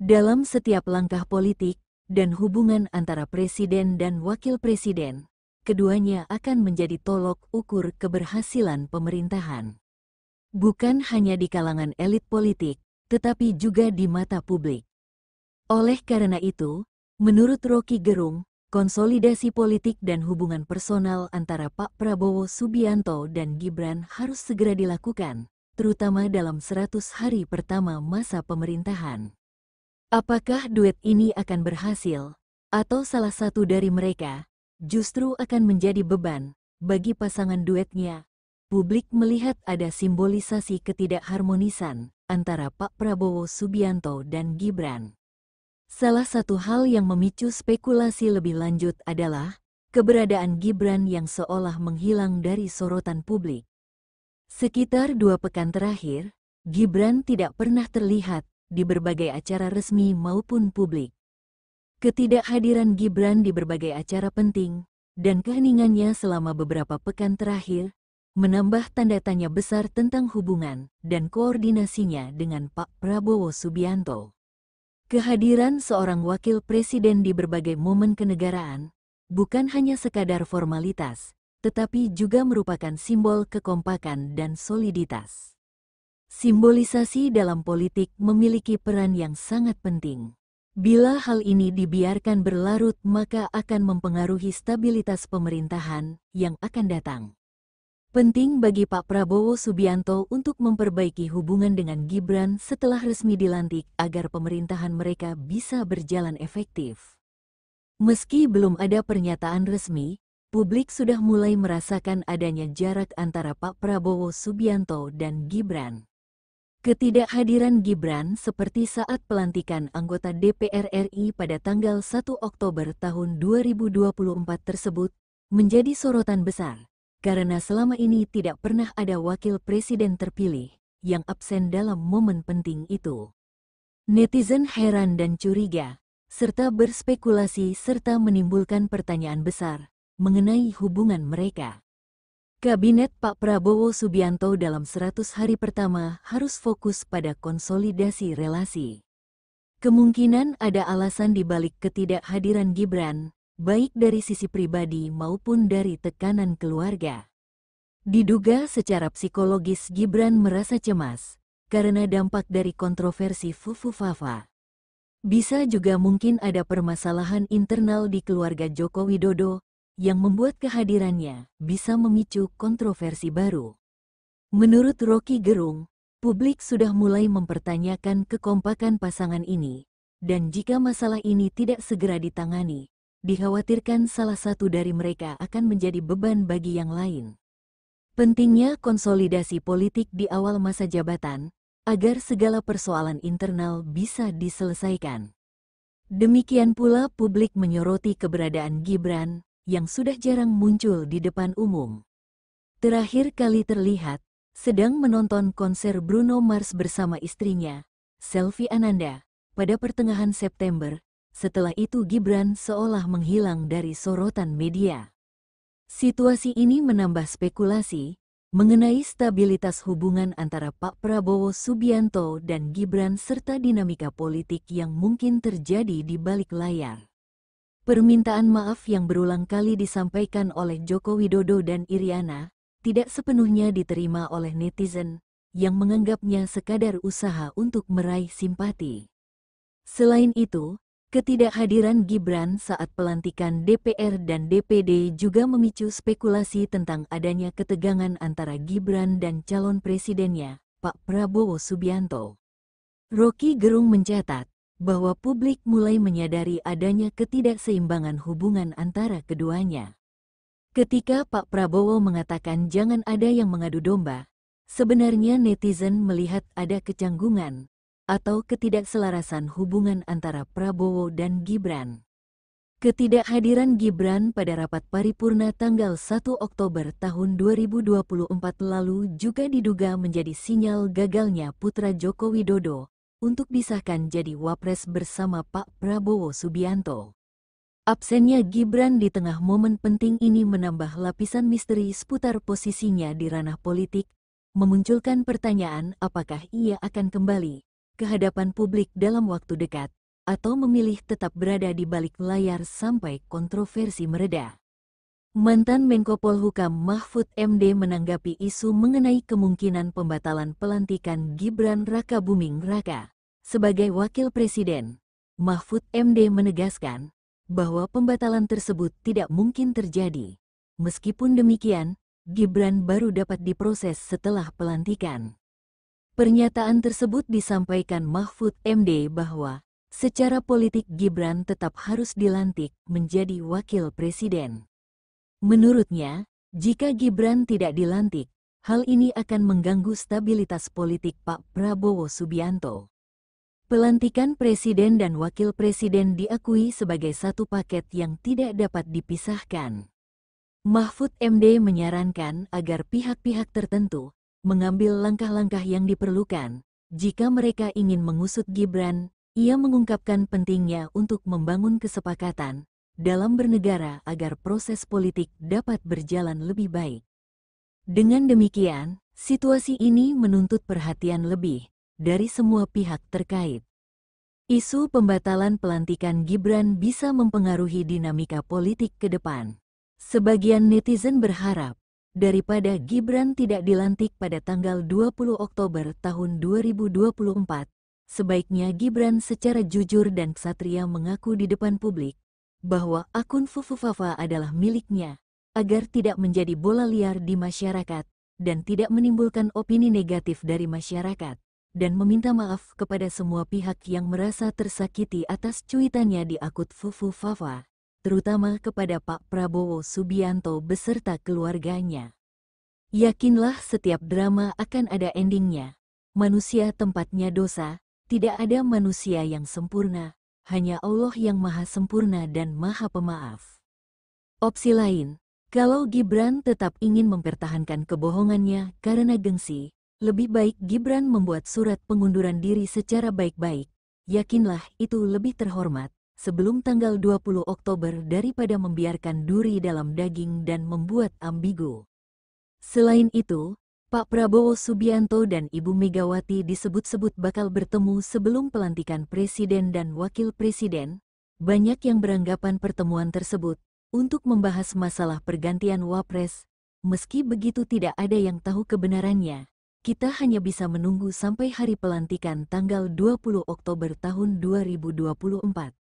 Dalam setiap langkah politik dan hubungan antara presiden dan wakil presiden, keduanya akan menjadi tolok ukur keberhasilan pemerintahan. Bukan hanya di kalangan elit politik, tetapi juga di mata publik. Oleh karena itu, menurut Rocky Gerung, konsolidasi politik dan hubungan personal antara Pak Prabowo Subianto dan Gibran harus segera dilakukan, terutama dalam 100 hari pertama masa pemerintahan. Apakah duet ini akan berhasil, atau salah satu dari mereka justru akan menjadi beban bagi pasangan duetnya? Publik melihat ada simbolisasi ketidakharmonisan antara Pak Prabowo Subianto dan Gibran. Salah satu hal yang memicu spekulasi lebih lanjut adalah keberadaan Gibran yang seolah menghilang dari sorotan publik. Sekitar 2 pekan terakhir, Gibran tidak pernah terlihat di berbagai acara resmi maupun publik. Ketidakhadiran Gibran di berbagai acara penting dan keheningannya selama beberapa pekan terakhir menambah tanda tanya besar tentang hubungan dan koordinasinya dengan Pak Prabowo Subianto. Kehadiran seorang wakil presiden di berbagai momen kenegaraan bukan hanya sekadar formalitas, tetapi juga merupakan simbol kekompakan dan soliditas. Simbolisasi dalam politik memiliki peran yang sangat penting. Bila hal ini dibiarkan berlarut, maka akan mempengaruhi stabilitas pemerintahan yang akan datang. Penting bagi Pak Prabowo Subianto untuk memperbaiki hubungan dengan Gibran setelah resmi dilantik agar pemerintahan mereka bisa berjalan efektif. Meski belum ada pernyataan resmi, publik sudah mulai merasakan adanya jarak antara Pak Prabowo Subianto dan Gibran. Ketidakhadiran Gibran seperti saat pelantikan anggota DPR RI pada tanggal 1 Oktober tahun 2024 tersebut menjadi sorotan besar, karena selama ini tidak pernah ada wakil presiden terpilih yang absen dalam momen penting itu. Netizen heran dan curiga, serta berspekulasi serta menimbulkan pertanyaan besar mengenai hubungan mereka. Kabinet Pak Prabowo Subianto dalam 100 hari pertama harus fokus pada konsolidasi relasi. Kemungkinan ada alasan di balik ketidakhadiran Gibran, baik dari sisi pribadi maupun dari tekanan keluarga. Diduga secara psikologis Gibran merasa cemas karena dampak dari kontroversi Fufufafa. Bisa juga mungkin ada permasalahan internal di keluarga Joko Widodo yang membuat kehadirannya bisa memicu kontroversi baru. Menurut Rocky Gerung, publik sudah mulai mempertanyakan kekompakan pasangan ini, dan jika masalah ini tidak segera ditangani, dikhawatirkan salah satu dari mereka akan menjadi beban bagi yang lain. Pentingnya konsolidasi politik di awal masa jabatan, agar segala persoalan internal bisa diselesaikan. Demikian pula publik menyoroti keberadaan Gibran, yang sudah jarang muncul di depan umum. Terakhir kali terlihat, sedang menonton konser Bruno Mars bersama istrinya, Selvi Ananda, pada pertengahan September. Setelah itu Gibran seolah menghilang dari sorotan media. Situasi ini menambah spekulasi mengenai stabilitas hubungan antara Pak Prabowo Subianto dan Gibran serta dinamika politik yang mungkin terjadi di balik layar. Permintaan maaf yang berulang kali disampaikan oleh Joko Widodo dan Iriana tidak sepenuhnya diterima oleh netizen yang menganggapnya sekadar usaha untuk meraih simpati. Selain itu, ketidakhadiran Gibran saat pelantikan DPR dan DPD juga memicu spekulasi tentang adanya ketegangan antara Gibran dan calon presidennya, Pak Prabowo Subianto. Rocky Gerung mencatat bahwa publik mulai menyadari adanya ketidakseimbangan hubungan antara keduanya. Ketika Pak Prabowo mengatakan jangan ada yang mengadu domba, sebenarnya netizen melihat ada kecanggungan atau ketidakselarasan hubungan antara Prabowo dan Gibran. Ketidakhadiran Gibran pada rapat paripurna tanggal 1 Oktober tahun 2024 lalu juga diduga menjadi sinyal gagalnya putra Joko Widodo untuk disahkan jadi wapres bersama Pak Prabowo Subianto. Absennya Gibran di tengah momen penting ini menambah lapisan misteri seputar posisinya di ranah politik, memunculkan pertanyaan apakah ia akan kembali ke hadapan publik dalam waktu dekat, atau memilih tetap berada di balik layar sampai kontroversi mereda. Mantan Menko Polhukam Mahfud MD menanggapi isu mengenai kemungkinan pembatalan pelantikan Gibran Rakabuming Raka sebagai wakil presiden. Mahfud MD menegaskan bahwa pembatalan tersebut tidak mungkin terjadi. Meskipun demikian, Gibran baru dapat diproses setelah pelantikan. Pernyataan tersebut disampaikan Mahfud MD bahwa secara politik Gibran tetap harus dilantik menjadi wakil presiden. Menurutnya, jika Gibran tidak dilantik, hal ini akan mengganggu stabilitas politik Pak Prabowo Subianto. Pelantikan presiden dan wakil presiden diakui sebagai satu paket yang tidak dapat dipisahkan. Mahfud MD menyarankan agar pihak-pihak tertentu mengambil langkah-langkah yang diperlukan. Jika mereka ingin mengusut Gibran, ia mengungkapkan pentingnya untuk membangun kesepakatan dalam bernegara agar proses politik dapat berjalan lebih baik. Dengan demikian, situasi ini menuntut perhatian lebih dari semua pihak terkait. Isu pembatalan pelantikan Gibran bisa mempengaruhi dinamika politik ke depan. Sebagian netizen berharap, daripada Gibran tidak dilantik pada tanggal 20 Oktober tahun 2024, sebaiknya Gibran secara jujur dan ksatria mengaku di depan publik bahwa akun Fufufafa adalah miliknya, agar tidak menjadi bola liar di masyarakat dan tidak menimbulkan opini negatif dari masyarakat, dan meminta maaf kepada semua pihak yang merasa tersakiti atas cuitannya di akun Fufufafa, terutama kepada Pak Prabowo Subianto beserta keluarganya. Yakinlah setiap drama akan ada endingnya. Manusia tempatnya dosa, tidak ada manusia yang sempurna. Hanya Allah yang maha sempurna dan maha pemaaf. Opsi lain, kalau Gibran tetap ingin mempertahankan kebohongannya karena gengsi, lebih baik Gibran membuat surat pengunduran diri secara baik-baik. Yakinlah itu lebih terhormat sebelum tanggal 20 Oktober daripada membiarkan duri dalam daging dan membuat ambigu. Selain itu, Pak Prabowo Subianto dan Ibu Megawati disebut-sebut bakal bertemu sebelum pelantikan presiden dan wakil presiden. Banyak yang beranggapan pertemuan tersebut untuk membahas masalah pergantian wapres. Meski begitu tidak ada yang tahu kebenarannya. Kita hanya bisa menunggu sampai hari pelantikan tanggal 20 Oktober tahun 2024.